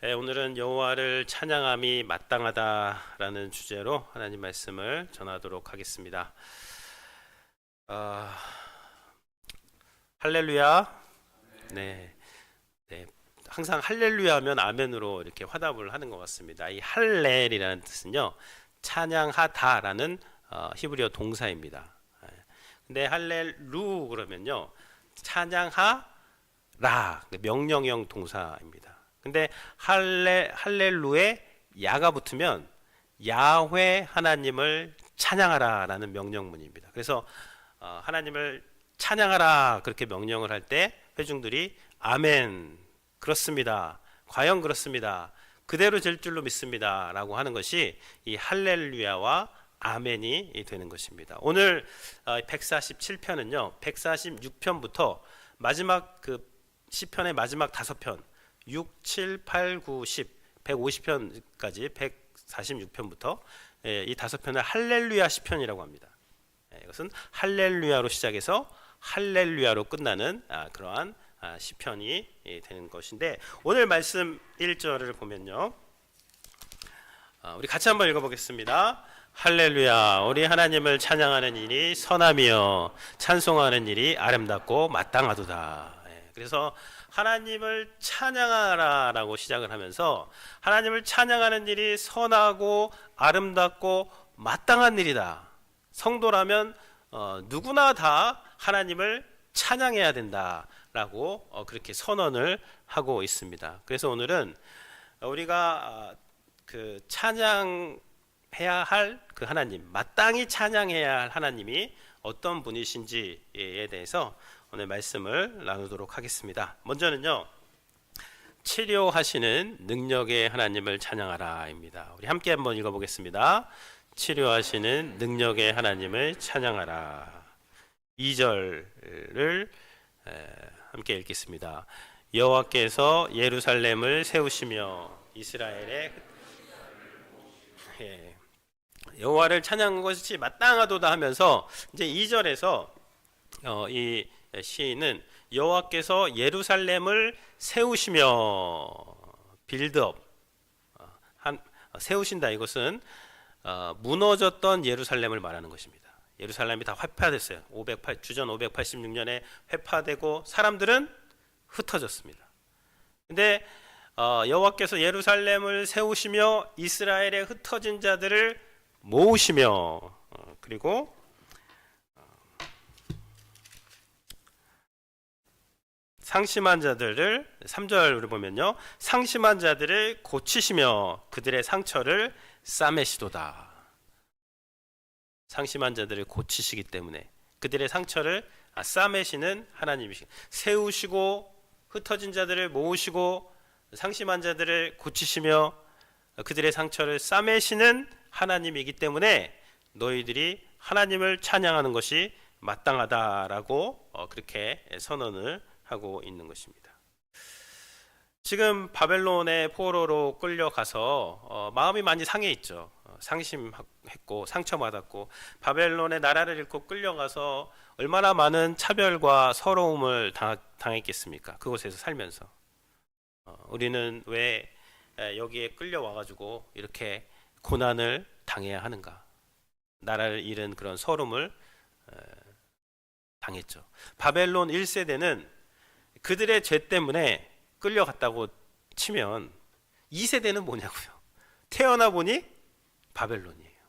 오늘은 여호와를 찬양함이 마땅하다라는 주제로 하나님 말씀을 전하도록 하겠습니다. 할렐루야. 네, 항상 할렐루야 하면 아멘으로 이렇게 화답을 하는 것 같습니다. 이 할렐이라는 뜻은요, 찬양하다라는 히브리어 동사입니다. 근데 할렐루 그러면요, 찬양하라, 명령형 동사입니다. 근데 할렐루에 야가 붙으면 야훼 하나님을 찬양하라라는 명령문입니다. 그래서 하나님을 찬양하라 그렇게 명령을 할 때 회중들이 아멘, 그렇습니다, 과연 그렇습니다, 그대로 될 줄로 믿습니다 라고 하는 것이 이 할렐루야와 아멘이 되는 것입니다. 오늘 147편은요 146편부터 마지막 그 시편의 마지막 5편 6, 7, 8, 9, 10, 150편까지 146편부터 이 5편을 할렐루야 시편이라고 합니다. 이것은 할렐루야로 시작해서 할렐루야로 끝나는 그러한 시편이 되는 것인데, 오늘 말씀 1절을 보면요, 우리 같이 한번 읽어보겠습니다. 할렐루야, 우리 하나님을 찬양하는 일이 선하며 찬송하는 일이 아름답고 마땅하도다. 그래서 하나님을 찬양하라라고 시작을 하면서 하나님을 찬양하는 일이 선하고 아름답고 마땅한 일이다. 성도라면 누구나 다 하나님을 찬양해야 된다라고 그렇게 선언을 하고 있습니다. 그래서 오늘은 우리가 그 찬양해야 할 그 하나님, 마땅히 찬양해야 할 하나님이 어떤 분이신지에 대해서 오늘 말씀을 나누도록 하겠습니다. 먼저는요, 치료하시는 능력의 하나님을 찬양하라입니다. 우리 함께 한번 읽어보겠습니다. 치료하시는 능력의 하나님을 찬양하라. 2절을 함께 읽겠습니다. 여호와께서 예루살렘을 세우시며 이스라엘의 여호와를 찬양한 것이 마땅하도다 하면서 이제 2절에서 이 시인은 여호와께서 예루살렘을 세우시며 빌드업, 세우신다, 이것은 무너졌던 예루살렘을 말하는 것입니다. 예루살렘이 다 회파됐어요. 주전 586년에 회파되고 사람들은 흩어졌습니다. 근데 여호와께서 예루살렘을 세우시며 이스라엘의 흩어진 자들을 모으시며, 그리고 상심한 자들을, 3절을 보면요, 상심한 자들을 고치시며 그들의 상처를 싸매시도다. 상심한 자들을 고치시기 때문에 그들의 상처를 싸매시는 하나님이시고, 세우시고 흩어진 자들을 모으시고 상심한 자들을 고치시며 그들의 상처를 싸매시는 하나님이기 때문에 너희들이 하나님을 찬양하는 것이 마땅하다라고 그렇게 선언을 하고 있는 것입니다. 지금 바벨론의 포로로 끌려가서 마음이 많이 상해 있죠. 상심했고 상처받았고 바벨론의 나라를 잃고 끌려가서 얼마나 많은 차별과 서러움을 당했겠습니까? 그곳에서 살면서 우리는 왜 여기에 끌려와가지고 이렇게 고난을 당해야 하는가? 나라를 잃은 그런 서름을 당했죠. 바벨론 1세대는 그들의 죄 때문에 끌려갔다고 치면 2세대는 뭐냐고요? 태어나 보니 바벨론이에요.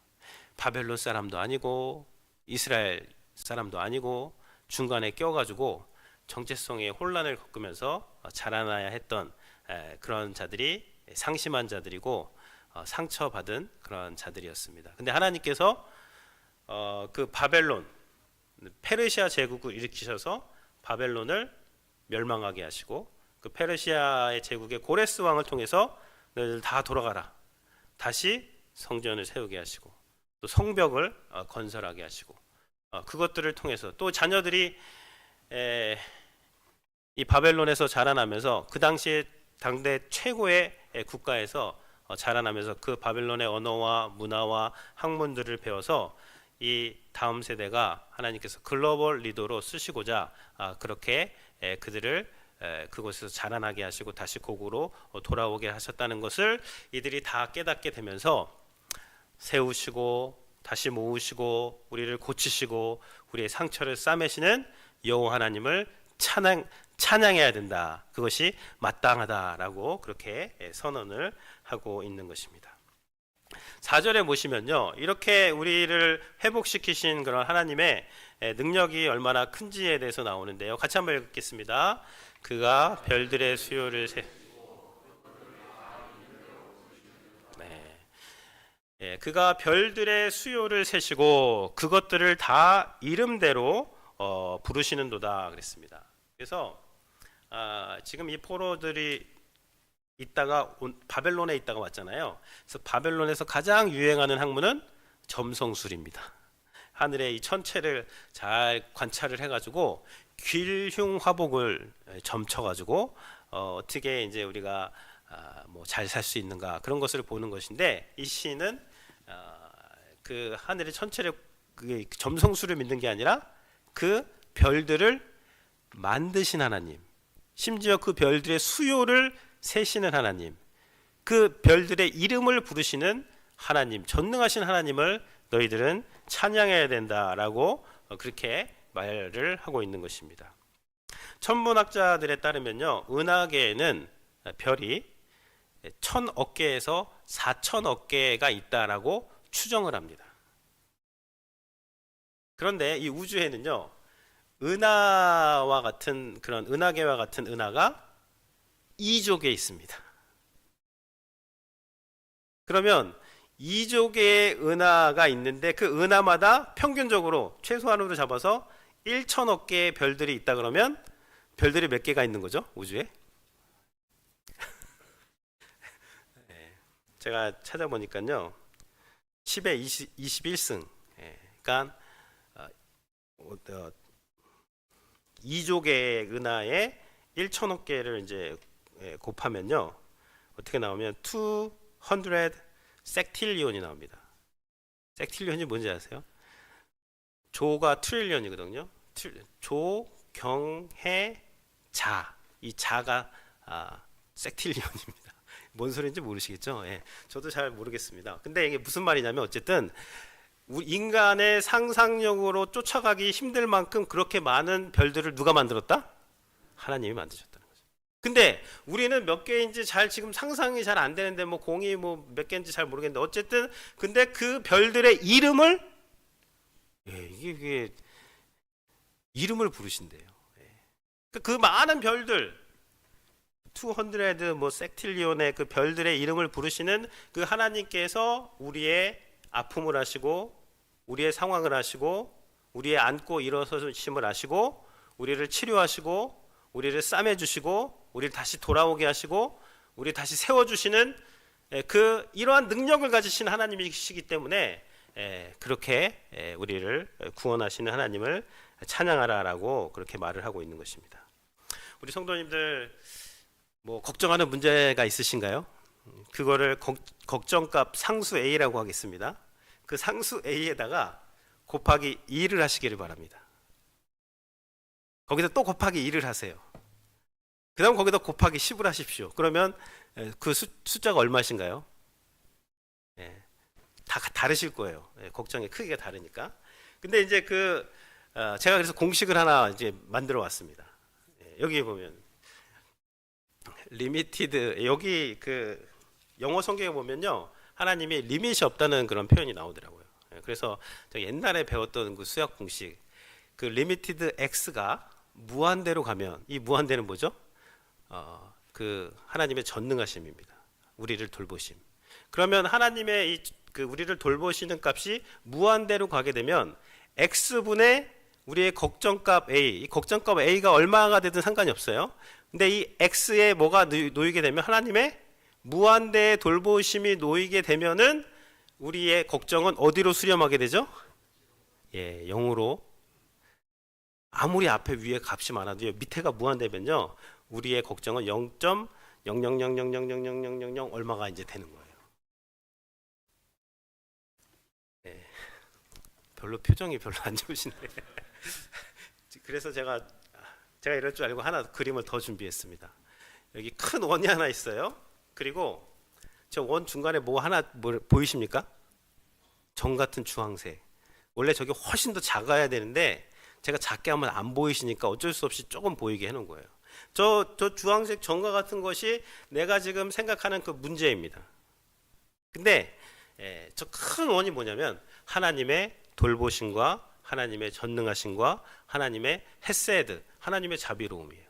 바벨론 사람도 아니고 이스라엘 사람도 아니고 중간에 껴가지고 정체성의 혼란을 겪으면서 자라나야 했던 그런 자들이 상심한 자들이고 상처받은 그런 자들이었습니다. 근데 하나님께서 그 바벨론, 페르시아 제국을 일으키셔서 바벨론을 멸망하게 하시고 그 페르시아의 제국의 고레스 왕을 통해서 너희들 다 돌아가라, 다시 성전을 세우게 하시고 또 성벽을 건설하게 하시고 그것들을 통해서 또 자녀들이 이 바벨론에서 자라나면서 그 당시에 당대 최고의 국가에서 자라나면서 그 바벨론의 언어와 문화와 학문들을 배워서 이 다음 세대가 하나님께서 글로벌 리더로 쓰시고자 그렇게 그들을 그곳에서 자라나게 하시고 다시 고국으로 돌아오게 하셨다는 것을 이들이 다 깨닫게 되면서 세우시고 다시 모으시고 우리를 고치시고 우리의 상처를 싸매시는 여호와 하나님을 찬양해야 된다. 그것이 마땅하다라고 그렇게 선언을 하고 있는 것입니다. 4절에 보시면요, 이렇게 우리를 회복시키신 그런 하나님의 능력이 얼마나 큰지에 대해서 나오는데요. 같이 한번 읽겠습니다. 그가 별들의 수요를 그가 별들의 수요를 세시고 그것들을 다 이름대로 부르시는도다 그랬습니다. 그래서 지금 이 포로들이 바벨론에 있다가 왔잖아요. 그래서 바벨론에서 가장 유행하는 학문은 점성술입니다. 하늘의 이 천체를 잘 관찰을 해가지고 길흉화복을 점쳐가지고 어떻게 이제 우리가 뭐 잘 살 수 있는가 그런 것을 보는 것인데, 이 시인은 그 하늘의 천체를 그 점성술을 믿는 게 아니라 그 별들을 만드신 하나님, 심지어 그 별들의 수요를 세시는 하나님, 그 별들의 이름을 부르시는 하나님, 전능하신 하나님을 너희들은 찬양해야 된다라고 그렇게 말을 하고 있는 것입니다. 천문학자들에 따르면요, 은하계에는 별이 1000억 개에서 4000억 개가 있다라고 추정을 합니다. 그런데 이 우주에는요, 은하와 같은 그런 은하계와 같은 은하가 2조 개 있습니다. 그러면 2조 개의 은하가 있는데 그 은하마다 평균적으로 최소한으로 잡아서 1000억 개의 별들이 있다 그러면 별들이 몇 개가 있는 거죠? 우주에? 제가 찾아보니까요, 10의 21승, 그러니까 2조 개의 은하에 1000억 개를 이제 곱하면요, 어떻게 나오면 200 섹틸리온이 나옵니다. 섹틸리온이 뭔지 아세요? 조가 트릴리언이거든요. 조, 경, 해, 자. 이 자가 섹틸리언입니다. 뭔 소리인지 모르시겠죠? 예, 저도 잘 모르겠습니다. 근데 이게 무슨 말이냐면, 어쨌든 우리 인간의 상상력으로 쫓아가기 힘들 만큼 그렇게 많은 별들을 누가 만들었다? 하나님이 만드셨다는 거죠. 근데 우리는 몇 개인지 지금 상상이 잘 안 되는데, 뭐 공이 뭐 몇 개인지 잘 모르겠는데, 어쨌든 근데 그 별들의 이름을 이게 이름을 부르신대요. 그 많은 별들 200 뭐 섹틸리온의 그 별들의 이름을 부르시는 그 하나님께서 우리의 아픔을 아시고 우리의 상황을 아시고 우리의 앉고 일어서심을 아시고 우리를 치료하시고 우리를 싸매주시고 우리를 다시 돌아오게 하시고 우리를 다시 세워주시는 그 이러한 능력을 가지신 하나님이시기 때문에 그렇게 우리를 구원하시는 하나님을 찬양하라라고 그렇게 말을 하고 있는 것입니다. 우리 성도님들 뭐 걱정하는 문제가 있으신가요? 그거를 걱정값 상수 A라고 하겠습니다. 그 상수 A에다가 곱하기 2를 하시기를 바랍니다. 거기다 또 곱하기 2를 하세요. 그 다음 거기다 곱하기 10을 하십시오. 그러면 그 숫자가 얼마신가요? 다 다르실 거예요. 걱정의 크기가 다르니까. 근데 이제 제가 그래서 공식을 하나 이제 만들어 왔습니다. 여기 보면 리미티드, 여기 그 영어 성경에 보면요, 하나님이 리밋이 없다는 그런 표현이 나오더라고요. 그래서 제가 옛날에 배웠던 그 수학 공식, 그 리미티드 x가 무한대로 가면, 이 무한대는 뭐죠? 그 하나님의 전능하심입니다. 우리를 돌보심. 그러면 하나님의 그 우리를 돌보시는 값이 무한대로 가게 되면 x분의 우리의 걱정값 a, 이 걱정값 a가 얼마가 되든 상관이 없어요. 근데 이 x에 뭐가 놓이게 되면, 하나님의 무한대의 돌보심이 놓이게 되면은 우리의 걱정은 어디로 수렴하게 되죠? 0으로. 아무리 앞에 위에 값이 많아도 밑에가 무한대면요, 우리의 걱정은 0.0000000000 얼마가 이제 되는 거예요. 별로 표정이 별로 안 좋으시네. 그래서 제가 제가 이럴 줄 알고 하나 그림을 더 준비했습니다. 여기 큰 원이 하나 있어요. 그리고 저 원 중간에 뭐 하나 보이십니까? 정 같은 주황색. 원래 저게 훨씬 더 작아야 되는데 제가 작게 하면 안 보이시니까 어쩔 수 없이 조금 보이게 해놓은 거예요. 저 주황색 정과 같은 것이 내가 지금 생각하는 그 문제입니다. 근데 저 큰 원이 뭐냐면 하나님의 돌보심과 하나님의 전능하심과 하나님의 헤세드, 하나님의 자비로움이에요.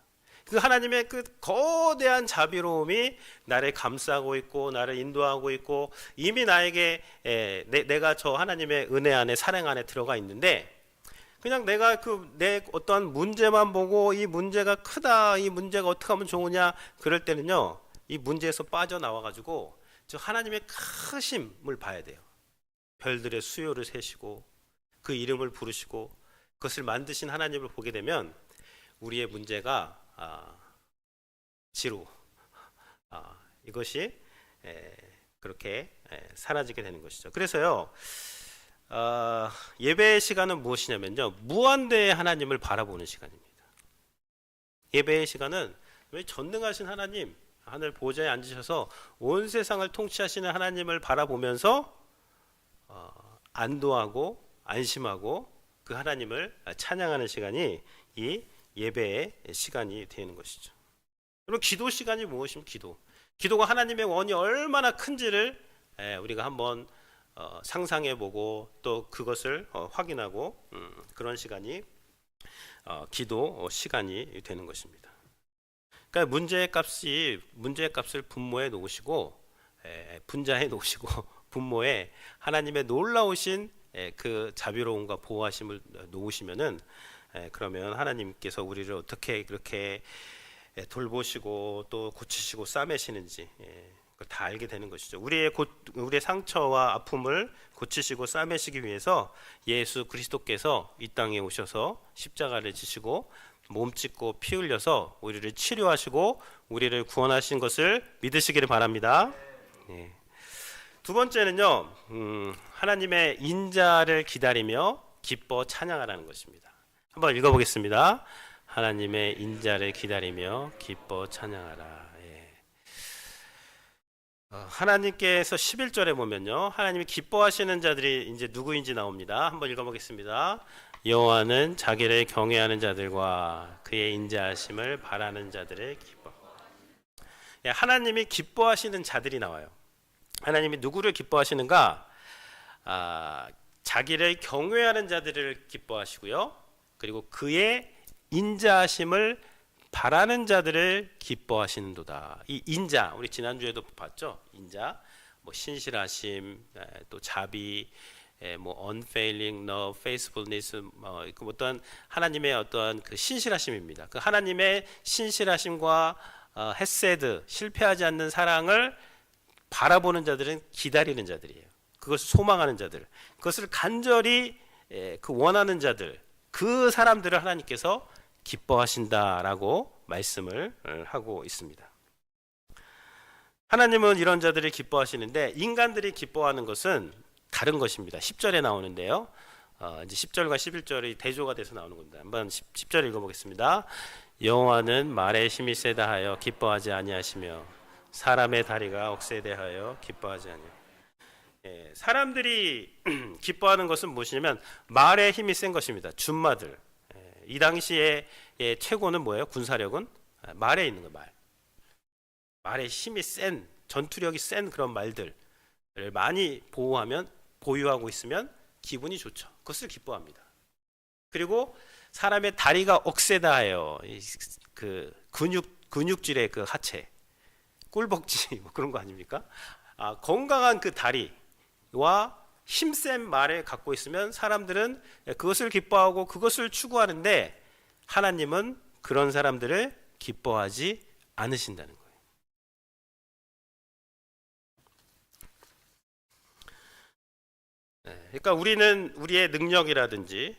그 하나님의 그 거대한 자비로움이 나를 감싸고 있고 나를 인도하고 있고 이미 나에게 내가 저 하나님의 은혜 안에 사랑 안에 들어가 있는데 그냥 내가 내 어떠한 문제만 보고 이 문제가 크다, 이 문제가 어떻게 하면 좋으냐 그럴 때는요 이 문제에서 빠져나와 가지고 저 하나님의 크심을 봐야 돼요. 별들의 수요를 세시고 그 이름을 부르시고 그것을 만드신 하나님을 보게 되면 우리의 문제가 지루 이것이 그렇게 사라지게 되는 것이죠. 그래서요 예배의 시간은 무엇이냐면요 무한대의 하나님을 바라보는 시간입니다. 예배의 시간은 왜 전능하신 하나님 하늘 보좌에 앉으셔서 온 세상을 통치하시는 하나님을 바라보면서 안도하고 안심하고 그 하나님을 찬양하는 시간이 이 예배의 시간이 되는 것이죠. 그럼 기도 시간이 무엇입니까? 기도가 하나님의 원이 얼마나 큰지를 우리가 한번 상상해보고 또 그것을 확인하고 그런 시간이 기도 시간이 되는 것입니다. 그러니까 문제의 값을 분모해 놓으시고 분자해 놓으시고 분모에 하나님의 놀라우신 그 자비로움과 보호하심을 놓으시면은 그러면 하나님께서 우리를 어떻게 그렇게 돌보시고 또 고치시고 싸매시는지 그걸 다 알게 되는 것이죠. 우리의 상처와 아픔을 고치시고 싸매시기 위해서 예수 그리스도께서 이 땅에 오셔서 십자가를 지시고 몸 찢고 피 흘려서 우리를 치료하시고 우리를 구원하신 것을 믿으시기를 바랍니다. 두 번째는요 하나님의 인자를 기다리며 기뻐 찬양하라는 것입니다. 한번 읽어보겠습니다. 하나님의 인자를 기다리며 기뻐 찬양하라. 하나님께서 11절에 보면요 하나님이 기뻐하시는 자들이 이제 누구인지 나옵니다. 한번 읽어보겠습니다. 여호와는 자기를 경외하는 자들과 그의 인자하심을 바라는 자들을 기뻐. 하나님이 기뻐하시는 자들이 나와요. 하나님이 누구를 기뻐하시는가? 자기를 경외하는 자들을 기뻐하시고요. 그리고 그의 인자하심을 바라는 자들을 기뻐하시는도다. 이 인자 우리 지난주에도 봤죠. 인자 뭐 신실하심, 또 자비, 뭐 unfailing love, faithfulness, 그 어떤 하나님의 어떠한 그 신실하심입니다. 그 하나님의 신실하심과 헤세드 실패하지 않는 사랑을 바라보는 자들은 기다리는 자들이에요. 그것을 소망하는 자들, 그것을 간절히 그 원하는 자들, 그 사람들을 하나님께서 기뻐하신다라고 말씀을 하고 있습니다. 하나님은 이런 자들을 기뻐하시는데 인간들이 기뻐하는 것은 다른 것입니다. 10절에 나오는데요. 이제 10절과 11절이 대조가 돼서 나오는 겁니다. 한번 10절 읽어보겠습니다. 여호와는 말에 힘이 세다 하여 기뻐하지 아니하시며 사람의 다리가 억세대하여 기뻐하지 아니하시며. 사람들이 기뻐하는 것은 무엇이냐면 말에 힘이 센 것입니다. 준마들. 이 당시에 최고는 뭐예요? 군사력은 말에 있는 거예요. 말에 힘이 센, 전투력이 센 그런 말들을 많이 보유하고 있으면 기분이 좋죠. 그것을 기뻐합니다. 그리고 사람의 다리가 억세다해요. 그 근육질의 그 하체, 꿀벅지 뭐 그런 거 아닙니까? 건강한 그 다리와 힘센 말을 갖고 있으면 사람들은 그것을 기뻐하고 그것을 추구하는데 하나님은 그런 사람들을 기뻐하지 않으신다는 거예요. 그러니까 우리는 우리의 능력이라든지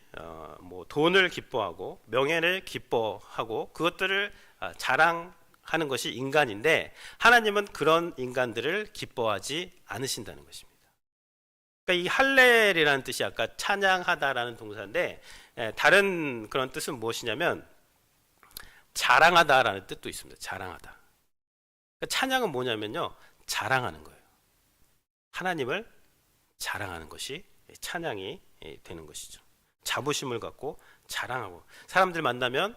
뭐 돈을 기뻐하고 명예를 기뻐하고 그것들을 자랑하는 것이 인간인데 하나님은 그런 인간들을 기뻐하지 않으신다는 것입니다. 그러니까 이 할렐이라는 뜻이 아까 찬양하다라는 동사인데 다른 그런 뜻은 무엇이냐면 자랑하다라는 뜻도 있습니다. 자랑하다. 그러니까 찬양은 뭐냐면요, 자랑하는 거예요. 하나님을 자랑하는 것이 찬양이 되는 것이죠. 자부심을 갖고 자랑하고, 사람들 만나면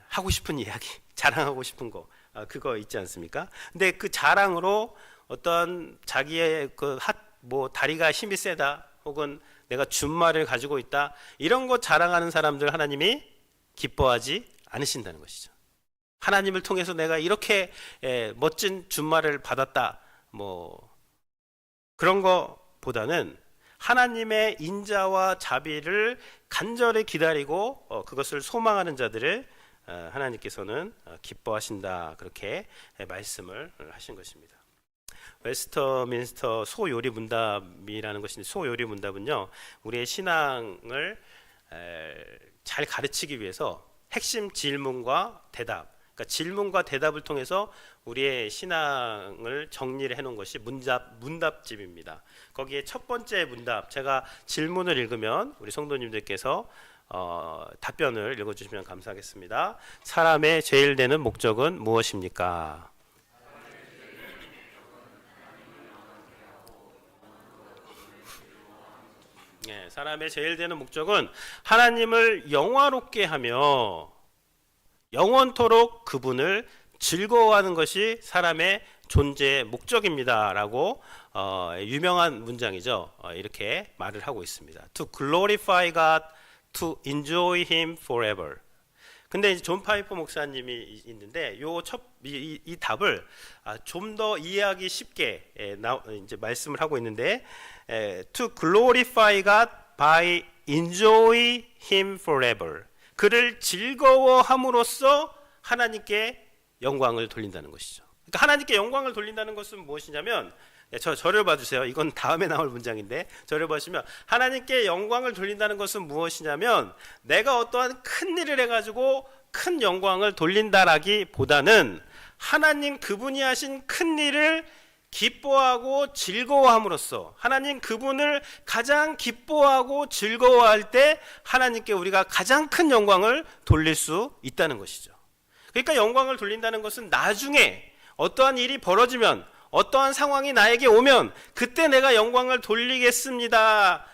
하고 싶은 이야기, 자랑하고 싶은 거, 그거 있지 않습니까? 근데 그 자랑으로 어떤 자기의 뭐 다리가 힘이 세다, 혹은 내가 준말을 가지고 있다, 이런 것 자랑하는 사람들 하나님이 기뻐하지 않으신다는 것이죠. 하나님을 통해서 내가 이렇게 멋진 준말을 받았다, 뭐 그런 거보다는 하나님의 인자와 자비를 간절히 기다리고 그것을 소망하는 자들을 하나님께서는 기뻐하신다, 그렇게 말씀을 하신 것입니다. 웨스터민스터 소요리 문답이라는 것인데, 소요리 문답은요, 우리의 신앙을 잘 가르치기 위해서 핵심 질문과 대답, 그러니까 질문과 대답을 통해서 우리의 신앙을 정리를 해놓은 것이 문답집입니다. 거기에 첫 번째 문답, 제가 질문을 읽으면 우리 성도님들께서 답변을 읽어주시면 감사하겠습니다. 사람의 제일 되는 목적은 무엇입니까? 네, 사람의 제일 되는 목적은 하나님을 영화롭게 하며 영원토록 그분을 즐거워하는 것이 사람의 존재의 목적입니다 라고 유명한 문장이죠. 이렇게 말을 하고 있습니다. To glorify God, to enjoy Him forever. 근데 이제 존 파이퍼 목사님이 있는데 이 답을 좀 더 이해하기 쉽게 이제 말씀을 하고 있는데, to glorify God by enjoy Him forever. 그를 즐거워함으로써 하나님께 영광을 돌린다는 것이죠. 그러니까 하나님께 영광을 돌린다는 것은 무엇이냐면, 저를 봐주세요. 이건 다음에 나올 문장인데, 저를 보시면 하나님께 영광을 돌린다는 것은 무엇이냐면, 내가 어떠한 큰 일을 해가지고 큰 영광을 돌린다라기보다는 하나님 그분이 하신 큰 일을 기뻐하고 즐거워함으로써, 하나님 그분을 가장 기뻐하고 즐거워할 때 하나님께 우리가 가장 큰 영광을 돌릴 수 있다는 것이죠. 그러니까 영광을 돌린다는 것은 나중에 어떠한 일이 벌어지면, 어떠한 상황이 나에게 오면 그때 내가 영광을 돌리겠습니다.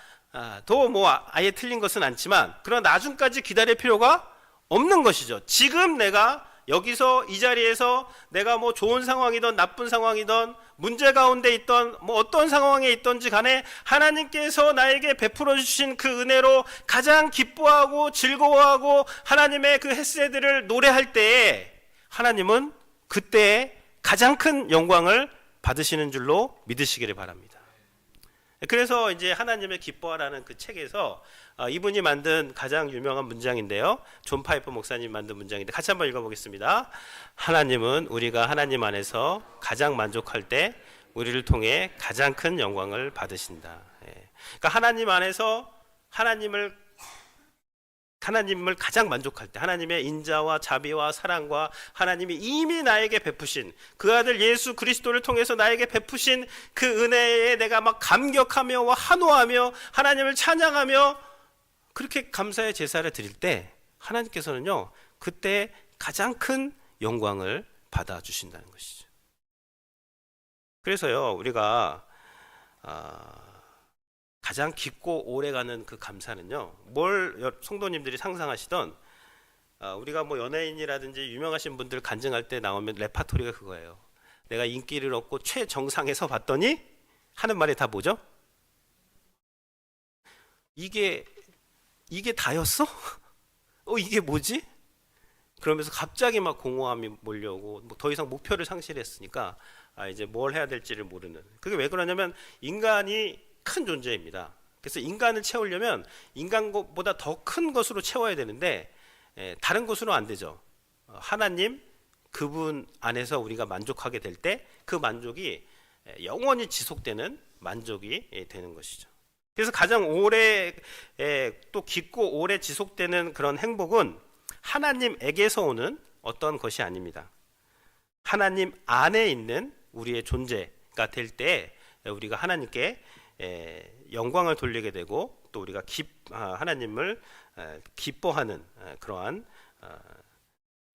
더 뭐 아예 틀린 것은 않지만, 그러나 나중까지 기다릴 필요가 없는 것이죠. 지금 내가 여기서 이 자리에서 내가 뭐 좋은 상황이든 나쁜 상황이든 문제 가운데 있던 뭐 어떤 상황에 있던지 간에 하나님께서 나에게 베풀어 주신 그 은혜로 가장 기뻐하고 즐거워하고 하나님의 그 헤세드를 노래할 때에 하나님은 그때 가장 큰 영광을 받으시는 줄로 믿으시기를 바랍니다. 그래서 이제 하나님을 기뻐하라는 그 책에서 이분이 만든 가장 유명한 문장인데요, 존 파이퍼 목사님 만든 문장인데 같이 한번 읽어보겠습니다. 하나님은 우리가 하나님 안에서 가장 만족할 때 우리를 통해 가장 큰 영광을 받으신다. 그러니까 하나님 안에서 하나님을 가장 만족할 때, 하나님의 인자와 자비와 사랑과 하나님이 이미 나에게 베푸신 그 아들 예수 그리스도를 통해서 나에게 베푸신 그 은혜에 내가 막 감격하며 환호하며 하나님을 찬양하며 그렇게 감사의 제사를 드릴 때 하나님께서는요, 그때 가장 큰 영광을 받아주신다는 것이죠. 그래서요, 우리가 가장 깊고 오래가는 그 감사는요, 뭘 성도님들이 상상하시던, 우리가 뭐 연예인이라든지 유명하신 분들 간증할 때 나오면 레파토리가 그거예요. 내가 인기를 얻고 최정상에서 봤더니 하는 말이 다 뭐죠? 이게 다였어? 이게 뭐지? 그러면서 갑자기 막 공허함이 몰려오고 뭐 더 이상 목표를 상실했으니까 이제 뭘 해야 될지를 모르는. 그게 왜 그러냐면 인간이 큰 존재입니다. 그래서 인간을 채우려면 인간보다 더 큰 것으로 채워야 되는데 다른 것으로 안 되죠. 하나님 그분 안에서 우리가 만족하게 될 때 그 만족이 영원히 지속되는 만족이 되는 것이죠. 그래서 가장 오래 또 깊고 오래 지속되는 그런 행복은 하나님에게서 오는 어떤 것이 아닙니다. 하나님 안에 있는 우리의 존재가 될 때 우리가 하나님께 영광을 돌리게 되고 또 우리가 하나님을 기뻐하는 그러한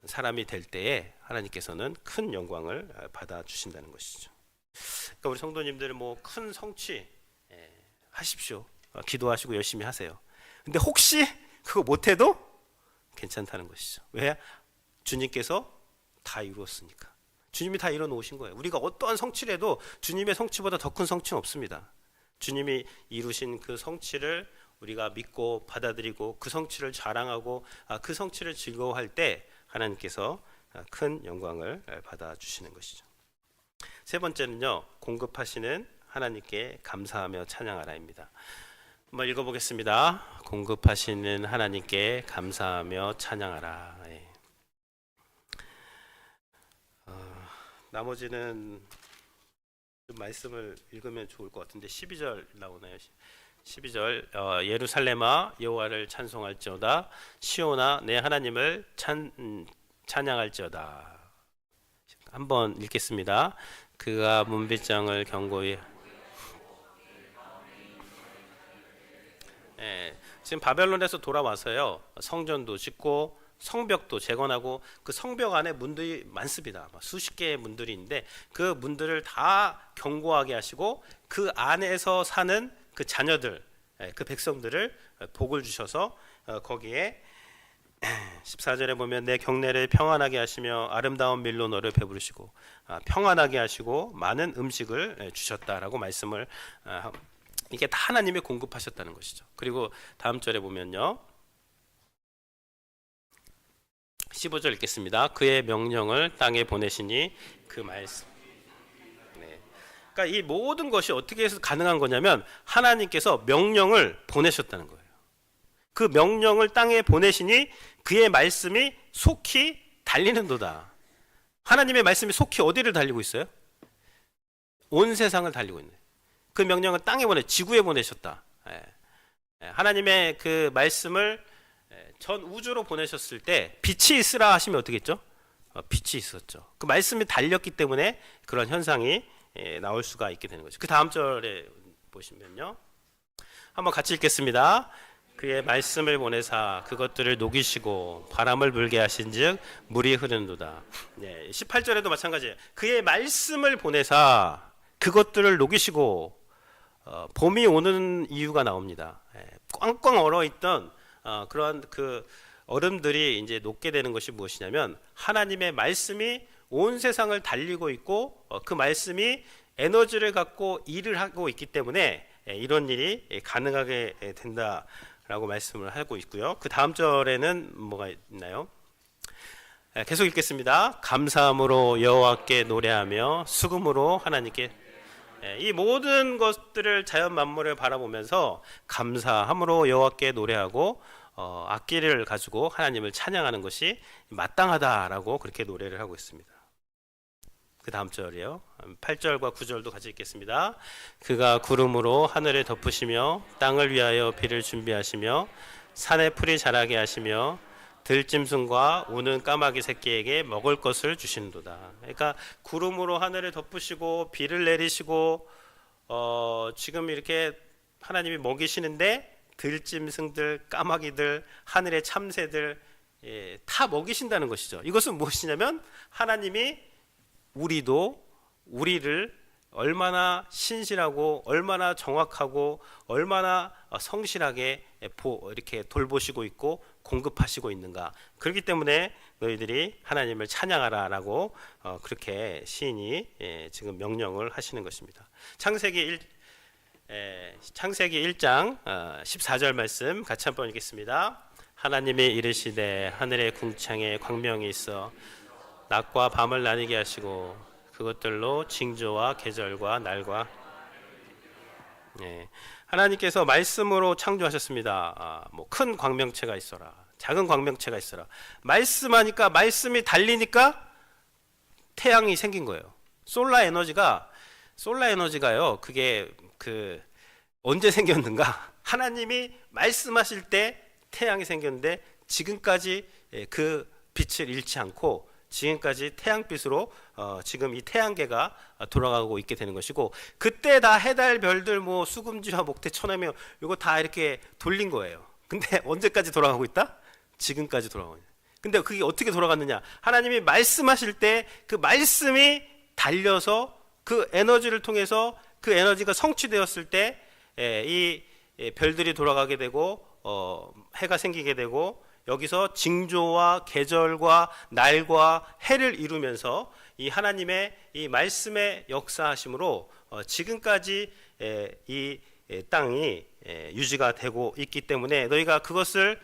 사람이 될 때에 하나님께서는 큰 영광을 받아 주신다는 것이죠. 그러니까 우리 성도님들 뭐 큰 성취 하십시오. 기도하시고 열심히 하세요. 근데 혹시 그거 못해도 괜찮다는 것이죠. 왜? 주님께서 다 이루었으니까. 주님이 다 이뤄 놓으신 거예요. 우리가 어떠한 성취를 해도 주님의 성취보다 더 큰 성취는 없습니다. 주님이 이루신 그 성취를 우리가 믿고 받아들이고 그 성취를 자랑하고 그 성취를 즐거워할 때 하나님께서 큰 영광을 받아주시는 것이죠. 세 번째는요, 공급하시는 하나님께 감사하며 찬양하라입니다. 한번 읽어보겠습니다. 공급하시는 하나님께 감사하며 찬양하라. 나머지는 좀 말씀을 읽으면 좋을 것 같은데 12절 나오나요? 12절 예루살렘아 여호와를 찬송할지어다 시온아 내 하나님을 찬양할지어다. 한번 읽겠습니다. 그가 문빗장을 견고히 지금 바벨론에서 돌아와서요 성전도 짓고 성벽도 재건하고 그 성벽 안에 문들이 많습니다. 수십 개의 문들이 있는데 그 문들을 다 견고하게 하시고 그 안에서 사는 그 자녀들, 그 백성들을 복을 주셔서 거기에 14절에 보면 내 경내를 평안하게 하시며 아름다운 밀로 너를 배부르시고 평안하게 하시고 많은 음식을 주셨다라고 말씀을 이게 다 하나님이 공급하셨다는 것이죠. 그리고 다음 절에 보면요 15절 읽겠습니다. 그의 명령을 땅에 보내시니 그 말씀. 그러니까 이 모든 것이 어떻게 해서 가능한 거냐면 하나님께서 명령을 보내셨다는 거예요. 그 명령을 땅에 보내시니 그의 말씀이 속히 달리는도다. 하나님의 말씀이 속히 어디를 달리고 있어요? 온 세상을 달리고 있네. 그 명령을 땅에 지구에 보내셨다. 하나님의 그 말씀을 전 우주로 보내셨을 때 빛이 있으라 하시면 어떻게 했죠? 빛이 있었죠. 그 말씀이 달렸기 때문에 그런 현상이 나올 수가 있게 되는 거죠. 그 다음 절에 보시면요 한번 같이 읽겠습니다. 그의 말씀을 보내사 그것들을 녹이시고 바람을 불게 하신즉 물이 흐르는도다. 18절에도 마찬가지예요. 그의 말씀을 보내사 그것들을 녹이시고 봄이 오는 이유가 나옵니다. 꽝꽝 얼어있던 그러한 그 얼음들이 이제 녹게 되는 것이 무엇이냐면 하나님의 말씀이 온 세상을 달리고 있고 그 말씀이 에너지를 갖고 일을 하고 있기 때문에 이런 일이 가능하게 된다라고 말씀을 하고 있고요. 그 다음 절에는 뭐가 있나요? 계속 읽겠습니다. 감사함으로 여호와께 노래하며 수금으로 하나님께 이 모든 것들을 자연 만물을 바라보면서 감사함으로 여호와께 노래하고 악기를 가지고 하나님을 찬양하는 것이 마땅하다라고 그렇게 노래를 하고 있습니다. 그 다음 절이요 8절과 9절도 같이 읽겠습니다. 그가 구름으로 하늘을 덮으시며 땅을 위하여 비를 준비하시며 산에 풀이 자라게 하시며 들짐승과 우는 까마귀 새끼에게 먹을 것을 주시는도다. 그러니까 구름으로 하늘을 덮으시고 비를 내리시고 지금 이렇게 하나님이 먹이시는데 들짐승들, 까마귀들, 하늘의 참새들 다 먹이신다는 것이죠. 이것은 무엇이냐면 하나님이 우리를 얼마나 신실하고 얼마나 정확하고 얼마나 성실하게 이렇게 돌보시고 있고 공급하시고 있는가. 그렇기 때문에 너희들이 하나님을 찬양하라라고 그렇게 시인이 지금 명령을 하시는 것입니다. 창세기 1장 14절 말씀 같이 한번 읽겠습니다. 하나님이 이르시되 하늘의 궁창에 광명이 있어 낮과 밤을 나뉘게 하시고 그것들로 징조와 계절과 날과 하나님께서 말씀으로 창조하셨습니다. 뭐 큰 광명체가 있어라, 작은 광명체가 있어라. 말씀하니까 말씀이 달리니까 태양이 생긴 거예요. 솔라 에너지가요. 그게 언제 생겼는가? 하나님이 말씀하실 때 태양이 생겼는데 지금까지 그 빛을 잃지 않고 지금까지 태양빛으로 지금 이 태양계가 돌아가고 있게 되는 것이고 그때 다 해달 별들 뭐 수금지와 목태 천하며 이거 다 이렇게 돌린 거예요. 근데 언제까지 돌아가고 있다? 지금까지 돌아가고 있다. 근데 그게 어떻게 돌아갔느냐? 하나님이 말씀하실 때 그 말씀이 달려서 그 에너지를 통해서 그 에너지가 성취되었을 때 이 별들이 돌아가게 되고 해가 생기게 되고 여기서 징조와 계절과 날과 해를 이루면서 이 하나님의 이 말씀의 역사하심으로 지금까지 이 땅이 유지가 되고 있기 때문에 너희가 그것을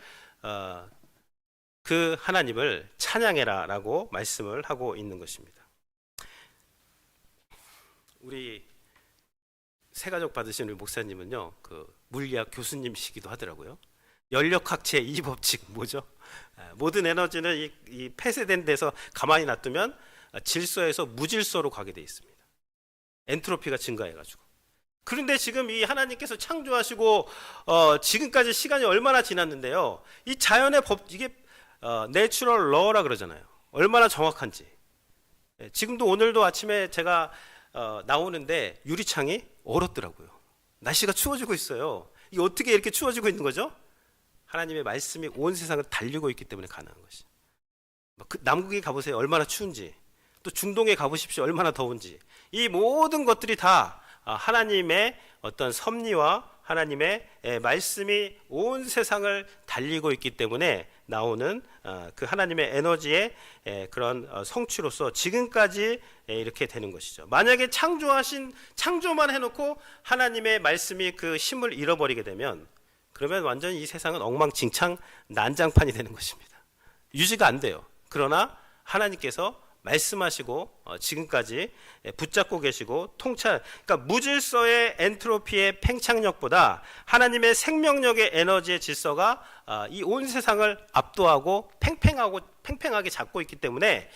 그 하나님을 찬양해라 라고 말씀을 하고 있는 것입니다. 우리 새가족 받으신 우리 목사님은요, 그 물리학 교수님이시기도 하더라고요. 연력학 제2법칙 뭐죠? 모든 에너지는 이 폐쇄된 데서 가만히 놔두면 질서에서 무질서로 가게 돼 있습니다. 엔트로피가 증가해가지고. 그런데 지금 이 하나님께서 창조하시고 지금까지 시간이 얼마나 지났는데요. 이 자연의 법, 이게 내추럴 러라 그러잖아요. 얼마나 정확한지. 지금도 오늘도 아침에 제가 나오는데 유리창이 얼었더라고요. 날씨가 추워지고 있어요. 이게 어떻게 이렇게 추워지고 있는 거죠? 하나님의 말씀이 온 세상을 달리고 있기 때문에 가능한 것이. 남극에 가보세요. 얼마나 추운지. 또 중동에 가보십시오. 얼마나 더운지. 이 모든 것들이 다 하나님의 어떤 섭리와 하나님의 말씀이 온 세상을 달리고 있기 때문에 나오는 그 하나님의 에너지의 그런 성취로서 지금까지 이렇게 되는 것이죠. 만약에 창조만 해놓고 하나님의 말씀이 그 힘을 잃어버리게 되면 그러면 완전히 이 세상은 엉망진창 난장판이 되는 것입니다. 유지가 안 돼요. 그러나 하나님께서 말씀하시고 지금까지 붙잡고 계시고 그러니까 무질서의 엔트로피의 팽창력보다 하나님의 생명력의 에너지의 질서가 이 온 세상을 압도하고 팽팽하게 잡고 있기 때문에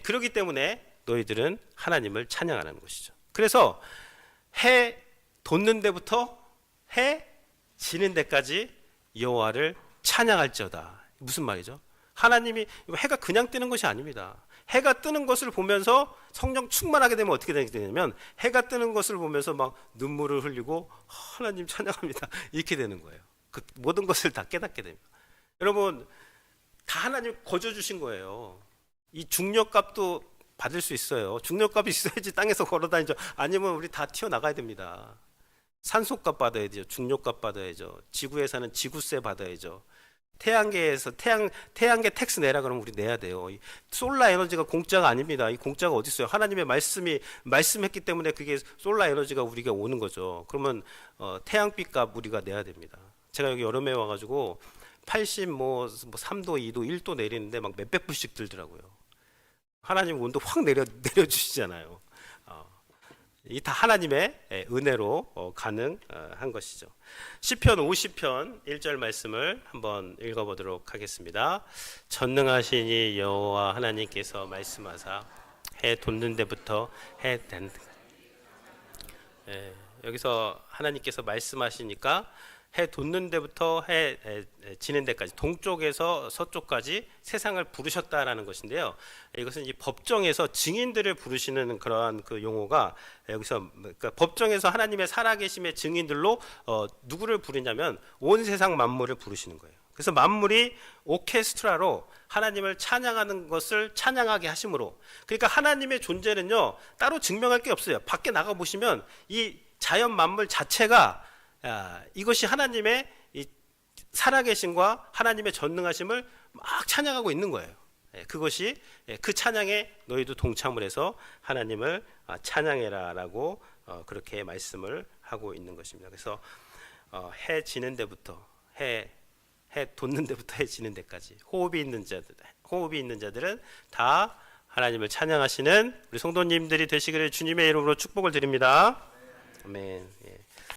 그렇기 때문에 너희들은 하나님을 찬양하는 것이죠. 그래서 해 돋는 데부터 해 지는 데까지 여호와를 찬양할지어다. 무슨 말이죠? 하나님이 해가 그냥 뜨는 것이 아닙니다. 해가 뜨는 것을 보면서 성령 충만하게 되면 어떻게 되냐면 해가 뜨는 것을 보면서 막 눈물을 흘리고 하나님 찬양합니다 이렇게 되는 거예요. 그 모든 것을 다 깨닫게 됩니다. 여러분 다 하나님 거저 주신 거예요. 이 중력값도 받을 수 있어요. 중력값이 있어야지 땅에서 걸어다니죠. 아니면 우리 다 튀어나가야 됩니다. 산소값 받아야죠. 중력값 받아야죠. 지구에서는 지구세 받아야죠. 태양계에서 태양계 텍스 내라 그러면 우리 내야 돼요. 이 솔라 에너지가 공짜가 아닙니다. 이 공짜가 어디 있어요? 하나님의 말씀했기 때문에 그게 솔라 에너지가 우리가 오는 거죠. 그러면 태양빛 값 우리가 내야 됩니다. 제가 여기 여름에 와가지고 80 3도, 2도, 1도 내리는데 막 몇백 불씩 들더라고요. 하나님 온도 확 내려주시잖아요. 이 다 하나님의 은혜로 가능한 것이죠. 시편 50편 1절 말씀을 한번 읽어보도록 하겠습니다. 전능하시니 여호와 하나님께서 말씀하사 해 돋는 데부터 해 댄 여기서 하나님께서 말씀하시니까 해 돋는 데부터 해 지는 데까지 동쪽에서 서쪽까지 세상을 부르셨다라는 것인데요. 이것은 이 법정에서 증인들을 부르시는 그러한 그 용어가 여기서 그러니까 법정에서 하나님의 살아계심의 증인들로 누구를 부르냐면 온 세상 만물을 부르시는 거예요. 그래서 만물이 오케스트라로 하나님을 찬양하는 것을 찬양하게 하심으로 그러니까 하나님의 존재는요 따로 증명할 게 없어요. 밖에 나가 보시면 이 자연 만물 자체가 이것이 하나님의 이 살아계심과 하나님의 전능하심을 막 찬양하고 있는 거예요. 그것이 그 찬양에 너희도 동참을 해서 하나님을 찬양해라라고 그렇게 말씀을 하고 있는 것입니다. 그래서 해 지는 데부터 해 돋는 데부터 해 지는 데까지 호흡이 있는 자들은 다 하나님을 찬양하시는 우리 성도님들이 되시기를 주님의 이름으로 축복을 드립니다. 아멘.